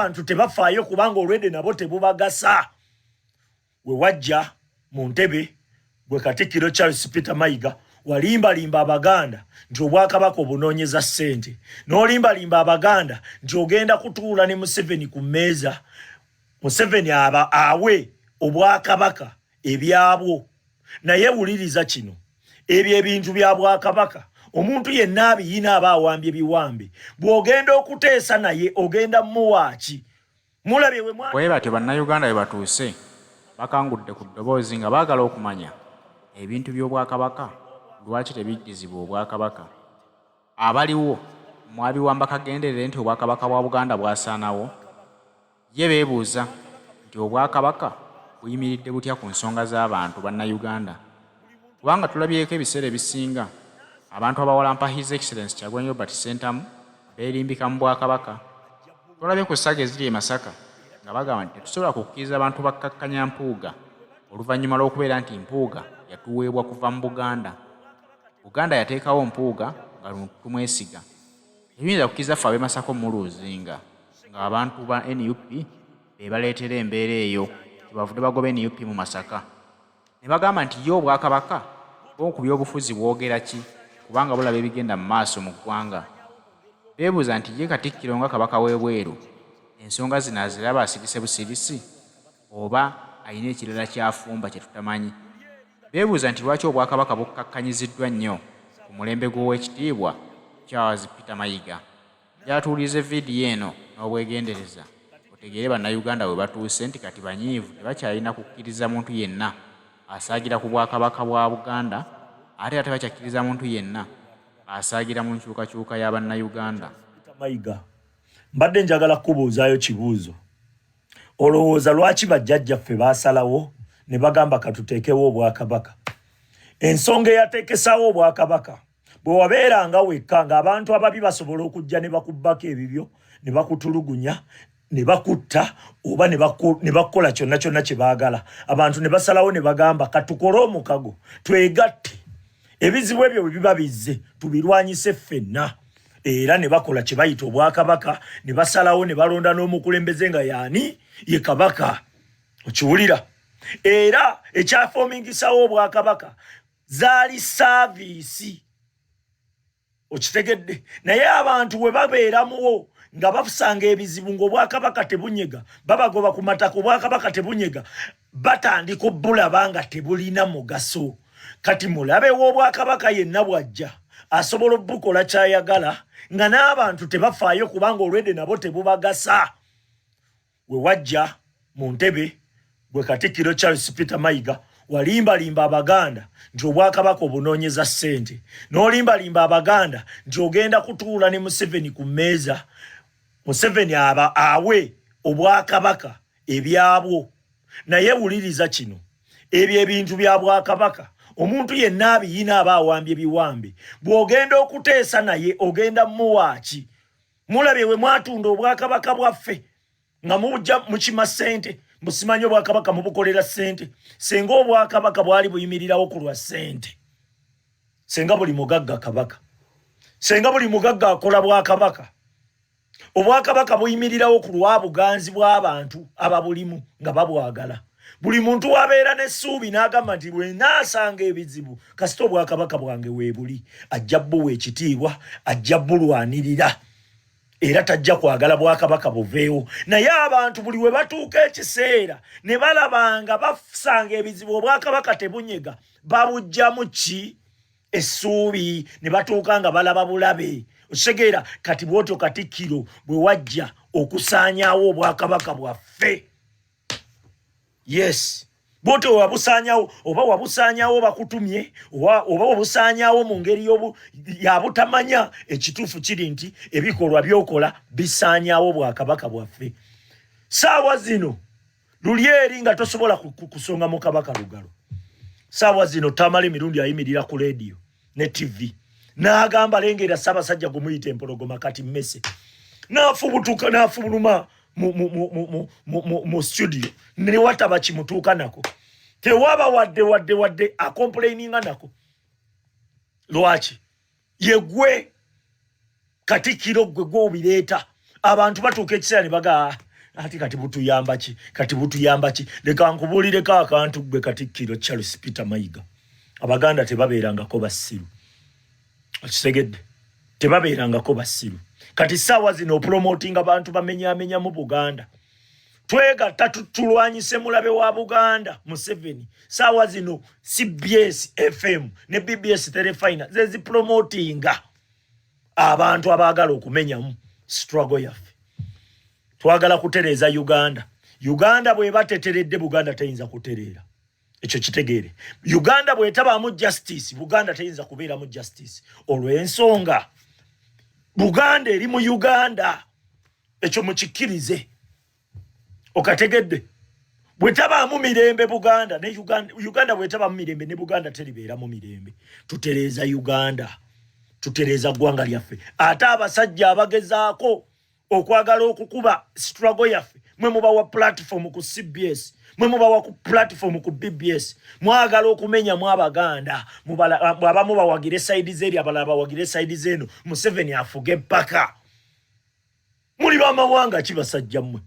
abantu tebafaayo kubanga olwedde nabo tebubagasa. We wajja mu ntebe gwe Katikkiro Charles Peter Mayiga walimbalimba Abaganda nti Obwakabaka obunoonyeza ssente, n'olimbalimba Abaganda nti ogenda kutuula ne Museveni ku mmeeza, Museveni awe Obwakabaka ebyabwo. Naye wuliriza kino, ebyo ebintu bya Bwakabaka omuntu yenna abiyina aba awambye biwambe, bw'ogenda okuteesa naye ogenda muwaaki. Mulabye bwe batyo bannayuganda bwe batuuse bakangudde ku ddoboozi nga baagala okumanya ebintu by'Obwakabaka lwaki tebiddizibwa Obwakabaka. Abaliwo mwabiwamba kagenderere nti Obwakabaka bwa Buganda bwasaanawo? Ye beebuuza nti Obwakabaka buyimiridde butya ku nsonga z'abantu bannayuganda? Kubanga tulabyeko ebiseera ebisinga abantu abawalampa His Excellency Kyagulanyi Robert Ssentamu beerimbika mu Bwakabaka. Tulabye ku ssaga eziri e Masaka nga bagamba nti tetusobola kukkiriza abantu bakkakkanya Mpuuga oluvannyuma lw'okubeera nti Mpuuga yatuweebwa kuva mu Buganda. Buganda yateekawo Mpuuga nga tumwesiga. Ebiyinza kukkiriza ffe ab'e Masaka omuluuzinga ng'abantu ba NUP be baleetera embeera eyo kyebavudde bagoba NUP mu Masaka. Ne bagamba nti ye Obwakabaka ku by'obufuzi bwogera ki kubanga bulaba ebigenda mu maaso mu ggwanga. Beebuuza nti ye Katikkiro nga Kabaka w'ebweru ensonga zino aziraba asirise busirisi oba alina ekirala kyafumba kye tutamanyi. Beebuuza nti lwaki Obwakabaka bukkakkanyiziddwa nnyo ku mulembe gw'Oweekitiibwa Charles Peter Mayiga. Gyatuulize vidiyo eno n'obwegendereza otegeere bannayuganda bwe batuuse nti kati banyiivu tebakyalina kukkiriza muntu yenna asaagira ku Bwakabaka bwa Buganda, ate ate bakyakkiriza muntu yenna asaagira mu nkyukakyuka y'Abannayuganda. Mayiga, mbadde njagala kubuuzaayo kibuuzo. Olowooza lwaki bajjajjaffe baasalawo ne bagamba katuteekewo Obwakabaka? Ensonga eyateekesaawo Obwakabaka bwe wabeeranga wekka ng'abantu ababi basobola okujja ne bakubbako ebibyo ne bakutulugunya ne bakutta oba ne bakola kyonna kyonna kye baagala, abantu ne basalawo ne bagamba katukole omukago twegatte, ebizibu ebyo bwe biba bizze tubirwanyise ffenna. Era ne bakola kye bayita Obwakabaka, ne basalawo ne balonda n'omukulembeze nga yaani ye Kabaka. Okiwulira? Era ekyafoomingisawo Obwakabaka zaali saaviisi. Okitegedde? Naye abantu bwe babeeramuwo nga bafusanga ebizibu ng'Obwakabaka tebunyega, babagoba ku mataka, Obwakabaka tebunyega, batandika obbulaba nga tebulina mugaso. Kati mulabewo Obwakabaka yenna bwajja asobola obbukola kyayagala nga n'abantu tebafaayo kubanga olwedde nabo tebubagasa. We wajja mu ntebe gwe Katikkiro Charles Peter Mayiga walimbalimba Abaganda nti Obwakabaka obunoonyeza ssente, n'olimbalimba Abaganda nti ogenda kutuula ne Museveni ku mmeeza, Museveni awe Obwakabaka ebyabwo. Naye wuliriza kino, ebyo ebintu bya Bwakabaka omuntu yenna abiyina aba awambye biwambe, bw'ogenda okuteesa naye ogenda muwaaki. Mulabye we mwatunda Obwakabaka bwaffe nga mujja mukima ssente, musimanyi Obwakabaka mubukolera ssente. Senga Obwakabaka bwali buyimirirawo ku lwa ssente, senga buli mugagga kabaka, senga buli mugagga akola Bwakabaka. Obwakabaka buyimirirawo ku lwa buganzi bw'abantu ababulimu nga babwagala. Buli muntu wabeera n'essuubi n'agamba nti lwe naasanga ebizibu kasita Obwakabaka bwange weebuli, ajja bbuwa ekitiibwa, ajja bulwanirira, era tajja kwagala Bwakabaka buveewo. Naye abantu buli we batuuka ekiseera ne balabanga bafusanga ebizibu Obwakabaka tebunyega, babujjamu ki? Essuubi, ne batuuka nga balaba bulabe. Osegeera kati bw'otyo Katikkiro bwe wajja okusaanyaawo Obwakabaka bwaffe. Yes, bw'otyo wabusaanyaawo, oba wabusaanyaawo bakutumye, oba wabusaanyaawo mu ngeri yabutamanya. Ekituufu kiri nti ebikolwa by'okola bisaanyaawo Bwakabaka bwaffe. Saawa zino luli eri nga tosobola kusonga mu Kabaka lugalo. Saawa zino tamala emirundi ayimirira ku leediyo ne TV n'agamba lengera Ssaabasajja gumuyita empologoma kati mmese, n'afubutuka n'afuluma mu studio ne wataba kimutuuka nako, tewaba wadde akomplaininga nako. Lwaki? Yegwe Katikkiro gwe gw'obireeta. Abantu batuuka ekiseera ne baga ati kati butuyamba ki kati butuyamba ki leka nkubulireko akantu gwe Katikkiro Charles Peter Mayiga abaganda tebabeerangako basiru kisegedde tebabeerangako basiru kati sawa zino promoting abantu bamenya mu Buganda twega tulwanyise mulabe wa Buganda Museveni sawa zino CBS FM ne BBS Telefina zezi promotinga abantu abagala okumenyamu struggle yaffe twagala kutereza Uganda bwe bateteredde Buganda tayinza kutereera ekyo kitegeere Uganda bwe tabaamu justice Buganda tayinza kubeeramu justice olw'ensonga Buganda eri mu Uganda ekyo mukikirize okategedde bwe tabaamu mirembe Buganda ne Uganda bwe tabaamu mirembe ne Buganda teribeeramu mirembe tutereza Uganda tutereza ggwanga lyaffe ate abasajja abagezaako okwagala okukuba struggle yaffe mwe mubawa platform ku CBS mwe mubawa ku platform ku BBS mwagala okumenya mu Abaganda abamu bawagire side zeri abalala bawagire side zeno Museveni afuge paka muli bamawanga kibasajja mmwe